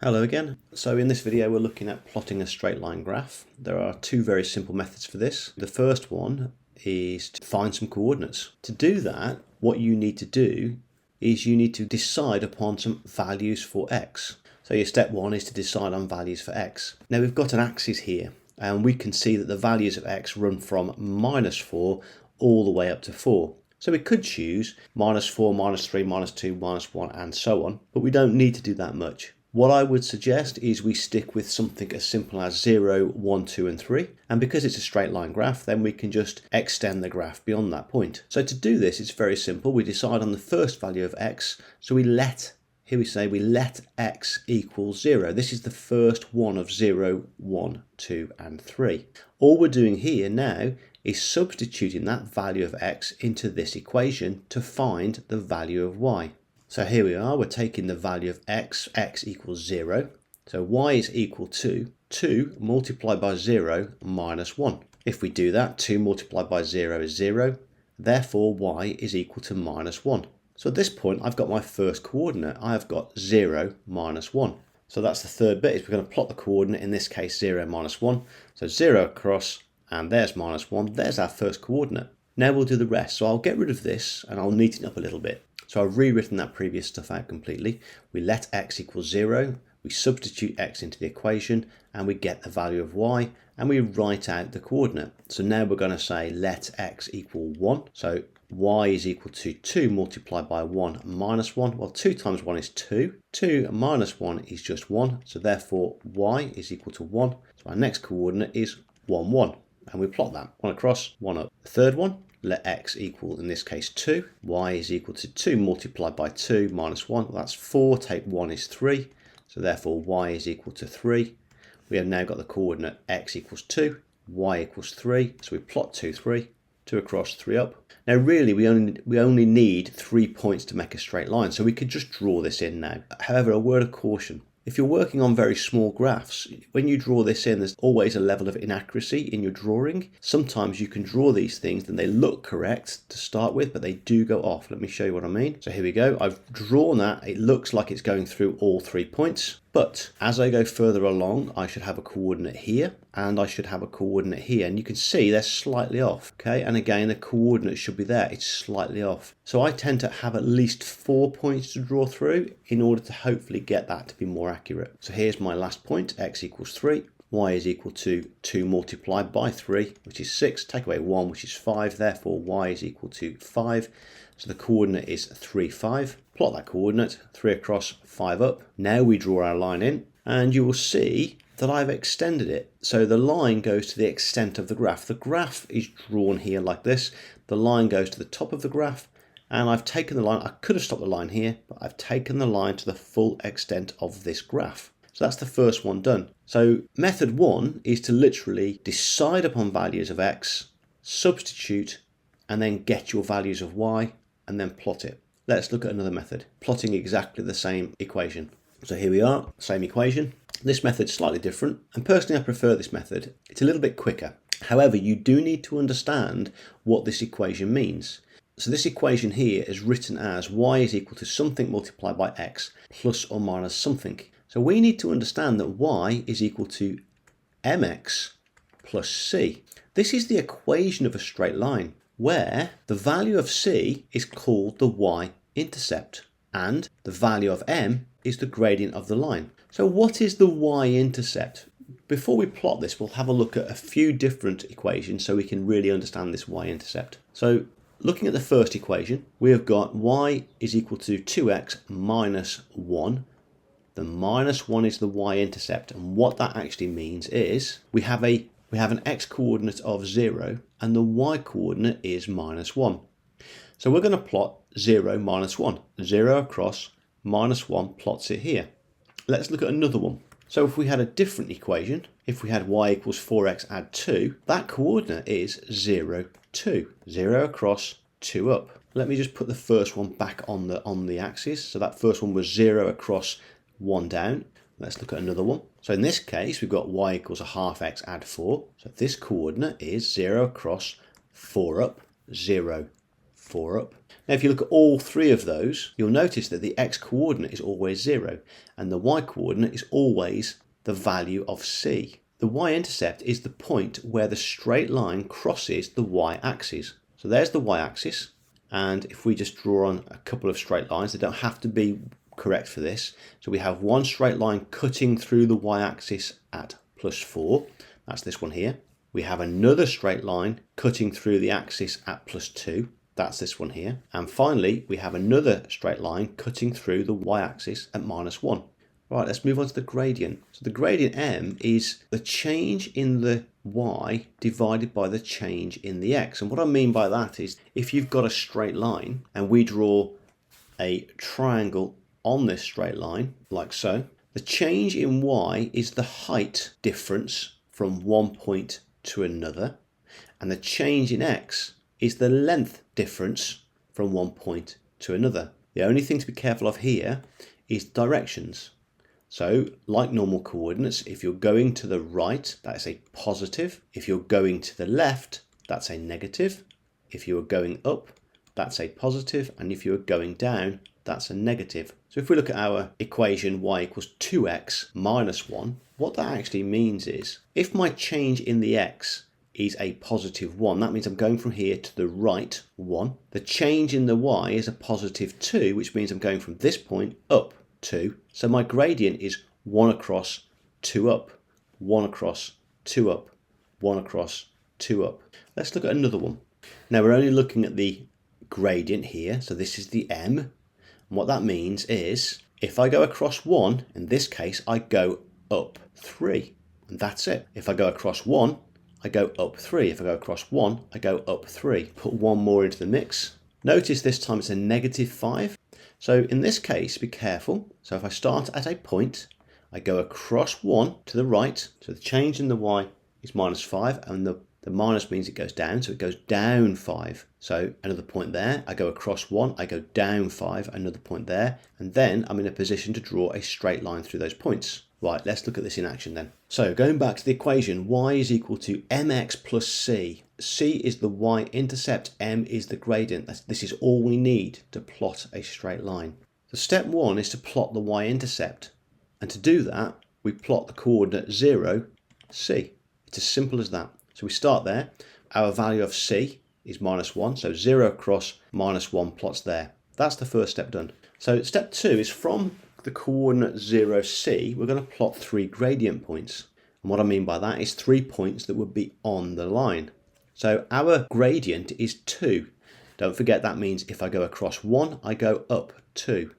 Hello again. So in this video we're looking at plotting a straight line graph. There are two very simple methods for this. The first one is to find some coordinates. To do that, what you need to do is you need to decide upon some values for x. So your step one is to decide on values for x. Now we've got an axis here and we can see that the values of x run from -4 all the way up to 4. So we could choose -4, -3, -2, -1 and so on, but we don't need to do that much. What I would suggest is we stick with something as simple as 0, 1, 2 and 3, and because it's a straight line graph then we can just extend the graph beyond that point. So to do this it's very simple. We decide on the first value of x, so we let x equal 0. This is the first one of 0, 1, 2 and 3. All we're doing here now is substituting that value of x into this equation to find the value of y. So here we are, we're taking the value of x equals 0. So y is equal to 2 multiplied by 0 minus 1. If we do that, 2 multiplied by 0 is 0. Therefore, y is equal to -1. So at this point, I've got my first coordinate. I've got 0, -1. So that's the third bit, is we're going to plot the coordinate, in this case 0, -1. So 0 across, and there's -1. There's our first coordinate. Now we'll do the rest. So I'll get rid of this, and I'll neaten it up a little bit. So I've rewritten that previous stuff out completely. We let x equal 0, we substitute x into the equation, and we get the value of y, and we write out the coordinate. So now we're going to say let x equal 1. So y is equal to 2 multiplied by 1 minus 1. Well, 2 times 1 is 2. 2 minus 1 is just 1. So therefore, y is equal to 1. So our next coordinate is 1, 1. And we plot that. 1 across, 1 up. The third one, let x equal, in this case, 2. Y is equal to 2 multiplied by 2 minus 1. Well, that's 4. Take 1 is 3. So therefore, y is equal to 3. We have now got the coordinate x equals 2, y equals 3. So we plot 2, 3. 2 across, 3 up. Now really we only need 3 points to make a straight line, so we could just draw this in now. However, a word of caution. If you're working on very small graphs, when you draw this in, there's always a level of inaccuracy in your drawing. Sometimes you can draw these things and they look correct to start with, but they do go off. Let me show you what I mean. So here we go. I've drawn that. It looks like it's going through all 3 points. But as I go further along, I should have a coordinate here and I should have a coordinate here. And you can see they're slightly off, okay? And again, the coordinate should be there. It's slightly off. So I tend to have at least 4 points to draw through in order to hopefully get that to be more accurate. So here's my last point, x equals 3. Y is equal to 2 multiplied by 3, which is 6. Take away 1, which is 5. Therefore, y is equal to 5. So the coordinate is 3, 5. Plot that coordinate, 3 across, 5 up. Now we draw our line in, and you will see that I've extended it. So the line goes to the extent of the graph. The graph is drawn here like this. The line goes to the top of the graph, and I've taken the line. I could have stopped the line here, but I've taken the line to the full extent of this graph. So that's the first one done. So method 1 is to literally decide upon values of x, substitute, and then get your values of y, and then plot it. Let's look at another method, plotting exactly the same equation. So here we are, same equation. This method's slightly different, and personally I prefer this method. It's a little bit quicker. However, you do need to understand what this equation means. So this equation here is written as y is equal to something multiplied by x plus or minus something. So we need to understand that y is equal to mx plus c. This is the equation of a straight line, where the value of c is called the y-intercept, and the value of m is the gradient of the line. So what is the y-intercept? Before we plot this, we'll have a look at a few different equations so we can really understand this y-intercept. So looking at the first equation, we have got y is equal to 2x minus 1. The minus 1 is the y-intercept, and what that actually means is we have an x-coordinate of 0 and the y-coordinate is -1. So we're going to plot 0, -1. 0 across, -1 plots it here. Let's look at another one. So if we had a different equation, if we had y equals 4x add 2, that coordinate is 0, 2. 0 across, 2 up. Let me just put the first one back on the axis. So that first one was 0 across, 1 down. Let's look at another one. So in this case, we've got y equals a half x add 4. So this coordinate is 0 across, 4 up, 0, 4 up. Now if you look at all three of those, you'll notice that the x-coordinate is always 0 and the y-coordinate is always the value of c. The y-intercept is the point where the straight line crosses the y-axis. So there's the y-axis, and if we just draw on a couple of straight lines, they don't have to be correct for this. So we have one straight line cutting through the y-axis at +4. That's this one here. We have another straight line cutting through the axis at +2. That's this one here. And finally, we have another straight line cutting through the y-axis at -1. Right, let's move on to the gradient. So the gradient m is the change in the y divided by the change in the x. And what I mean by that is if you've got a straight line and we draw a triangle on this straight line, like so, the change in y is the height difference from one point to another, and the change in x is the length difference from one point to another. The only thing to be careful of here is directions. So, like normal coordinates, if you're going to the right, that's a positive. If you're going to the left, that's a negative. If you are going up, that's a positive. And if you are going down, that's a negative. So if we look at our equation y equals 2x minus 1, what that actually means is, if my change in the x is a positive 1, that means I'm going from here to the right 1. The change in the y is a positive 2, which means I'm going from this point up 2. So my gradient is 1 across 2 up, 1 across 2 up, 1 across 2 up. Let's look at another one. Now we're only looking at the gradient here, so this is the m. And what that means is if I go across 1, in this case I go up 3, and that's it. If I go across 1, I go up 3. If I go across 1, I go up 3. Put one more into the mix. Notice this time it's a -5. So in this case, be careful. So if I start at a point, I go across 1 to the right. So the change in the y is -5, and the minus means it goes down. So it goes down 5. So another point there. I go across 1, I go down 5, another point there. And then I'm in a position to draw a straight line through those points. Right, let's look at this in action then. So going back to the equation, y is equal to mx plus c. C is the y-intercept, m is the gradient. This is all we need to plot a straight line. So step 1 is to plot the y-intercept. And to do that, we plot the coordinate 0, c. It's as simple as that. So we start there. Our value of c is -1, so 0 across -1 plots there. That's the first step done. So step 2 is from the coordinate 0, c, we're going to plot 3 gradient points. And what I mean by that is 3 points that would be on the line. So our gradient is 2. Don't forget that means if I go across 1, I go up 2.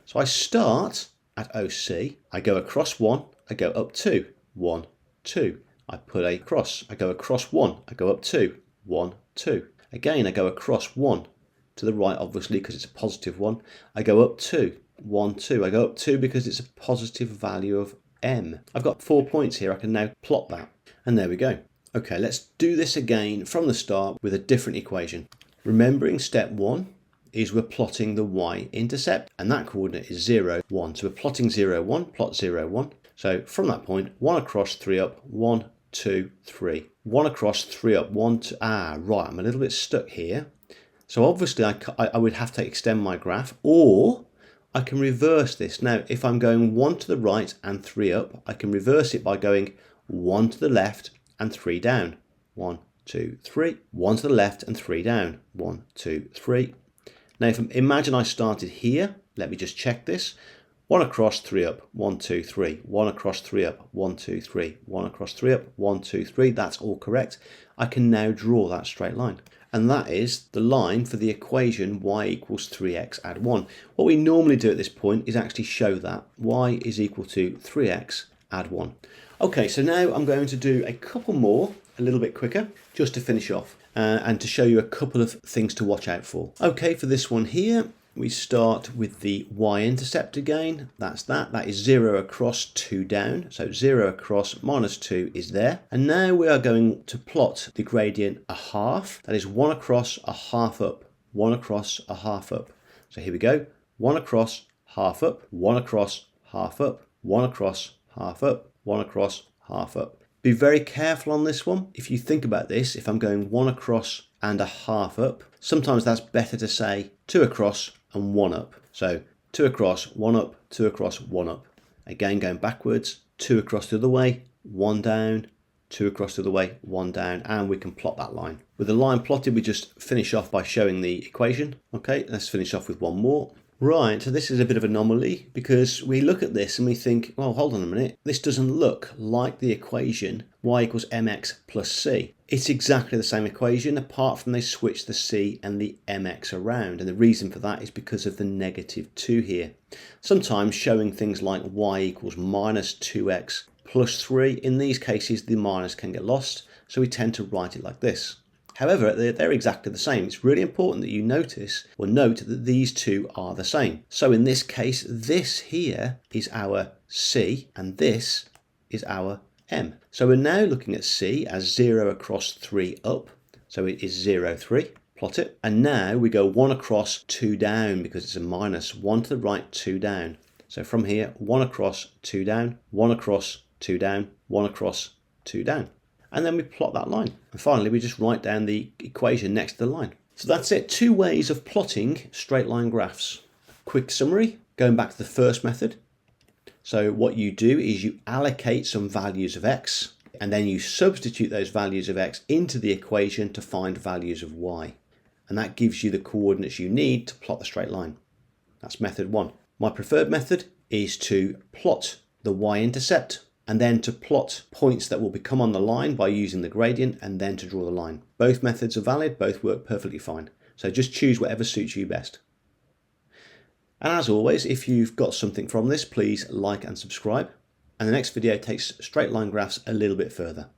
So I start at OC, I go across 1, I go up 2, 1, 2. I put a cross, I go across 1, I go up 2, 1, 2. Again, I go across 1 to the right, obviously, because it's a positive 1. I go up 2, 1, 2. I go up 2 because it's a positive value of m. I've got 4 points here. I can now plot that. And there we go. Okay, let's do this again from the start with a different equation. Remembering step 1 is we're plotting the y-intercept, and that coordinate is 0, 1. So we're plotting 0, 1, plot 0, 1. So from that point, 1 across, 3 up, 1, 2, 3. 1 across, 3 up, 1, 2. Right, I'm a little bit stuck here. So obviously I would have to extend my graph, or I can reverse this. Now, if I'm going 1 to the right and 3 up, I can reverse it by going 1 to the left and 3 down. 1, 2, 3. 1 to the left and 3 down. 1, 2, 3. Now, imagine I started here. Let me just check this. 1 across, 3 up. 1, 2, 3. 1 across, 3 up. 1, 2, 3. 1 across, 3 up. 1, 2, 3. That's all correct. I can now draw that straight line. And that is the line for the equation y equals 3x add 1. What we normally do at this point is actually show that y is equal to 3x add 1. Okay, so now I'm going to do a couple more, a little bit quicker, just to finish off and to show you a couple of things to watch out for. Okay, for this one here, we start with the y-intercept again. That's that. That is 0 across, 2 down. So 0 across -2 is there. And now we are going to plot the gradient a half. That is 1 across, a half up. 1 across, a half up. So here we go. 1 across, half up. 1 across, half up. 1 across, half up. 1 across, half up. Be very careful on this one. If you think about this, if I'm going 1 across and a half up. Sometimes that's better to say 2 across and 1 up. So 2 across, 1 up, 2 across, 1 up. Again, going backwards, 2 across the other way, 1 down, 2 across the other way, 1 down, and we can plot that line. With the line plotted, we just finish off by showing the equation. Okay, let's finish off with one more. Right, so this is a bit of an anomaly because we look at this and we think, well, hold on a minute, this doesn't look like the equation y equals mx plus c. It's exactly the same equation apart from they switch the c and the mx around, and the reason for that is because of the -2 here. Sometimes showing things like y equals minus 2x plus 3, in these cases the minus can get lost, so we tend to write it like this. However, they're exactly the same. It's really important that you note that these two are the same. So in this case, this here is our C and this is our M. So we're now looking at C as 0 across 3 up. So it is 0, 3. Plot it. And now we go 1 across 2 down because it's a minus. 1 to the right, 2 down. So from here, 1 across, 2 down, 1 across, 2 down, 1 across, 2 down. And then we plot that line. And finally, we just write down the equation next to the line. So that's it. 2 ways of plotting straight line graphs. Quick summary, going back to the first method. So what you do is you allocate some values of x, and then you substitute those values of x into the equation to find values of y. And that gives you the coordinates you need to plot the straight line. That's method 1. My preferred method is to plot the y-intercept, and then to plot points that will become on the line by using the gradient, and then to draw the line. Both methods are valid, both work perfectly fine. So just choose whatever suits you best. And as always, if you've got something from this, please like and subscribe. And the next video takes straight line graphs a little bit further.